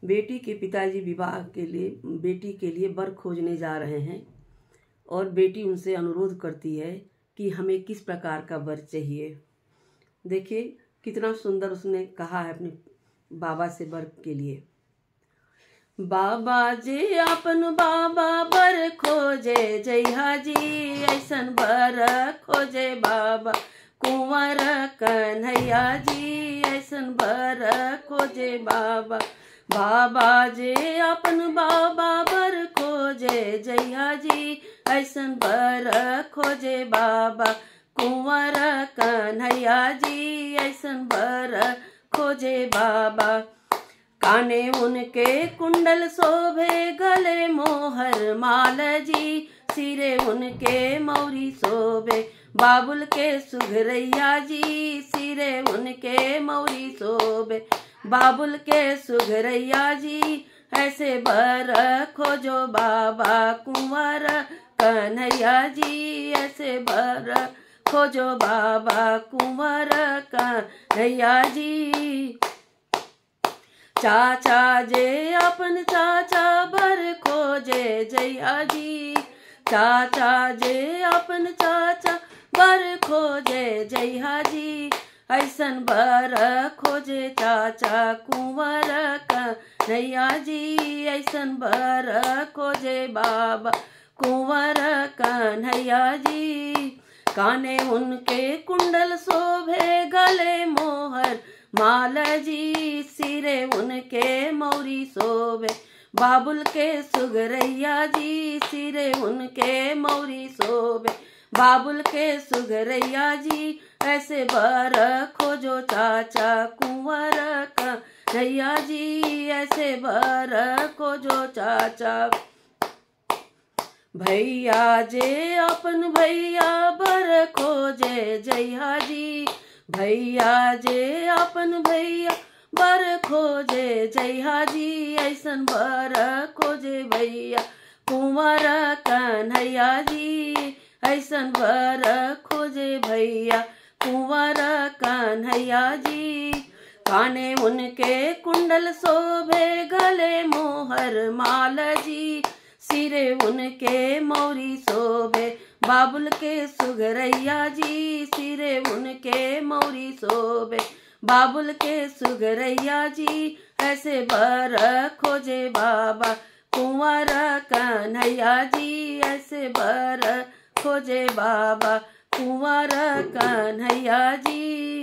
बेटी के पिताजी विवाह के लिए बेटी के लिए वर खोजने जा रहे हैं और बेटी उनसे अनुरोध करती है कि हमें किस प्रकार का वर चाहिए। देखिए कितना सुंदर उसने कहा है अपने बाबा से वर के लिए। बाबा जी अपन बाबा वर खोजे जइहा जी, ऐसन वर खोजे बाबा कुंवर कन्हैया जी, ऐसन वर खोजे बाबा। बाबा जी अपन बाबा वर खोजे जइहा जी, ऐसन वर खोजे बाबा कुंवर कन्हैया जी, ऐसन वर खोजे बाबा। काने उनके कुंडल शोभे, गले मोहर माल जी, सिरे उनके मौरी शोभे, बाबुल के सुघरैया जी, सिरे उनके मौरी शोभे, बाबुल के सुघरैया जी, ऐसे वर खोजो बाबा कुंवर कन्हैया जी, ऐसे वर खोजो बाबा कुंवर कन्हैया जी। चाचा जे अपन चाचा वर खोजे जइहा जी, चाचा जे अपन चाचा वर खोजे जइहा जी, ऐसन वर खोजे चाचा कुंवर कन्हैया जी, ऐसन वर खोजे बाबा कुंवर कन्हैया जी। काने उनके कुंडल शोभे, गले मोहर माल जी, सिरे उनके मौरी शोभे, बाबुल के सुघरैया जी, सिरे उनके मौरी शोभे, बाबुल के सुघरैया जी, ऐसे वर खोजो चाचा कुंवर कन्हैया जी, ऐसे वर खोजो चाचा। भैया जे अपन भैया वर खोजे जइहा जी, भैया जे अपन भैया वर खोजे जइहा जी, ऐसन वर खोजे भैया कुंवर कन्हैया जी, ऐसन वर खोजे भैया कुंवर कन्हैया जी। काने उनके कुंडल शोभे, गले मोहर माल जी, सिरे उनके मौरी शोभे, बाबुल के सुघरैया जी, सिरे उनके मौरी शोभे, बाबुल के सुघरैया जी, ऐसे वर खोजे बाबा कुंवर कन्हैया जी, ऐसे वर खोजे बाबा कुंवर कन्हैया जी।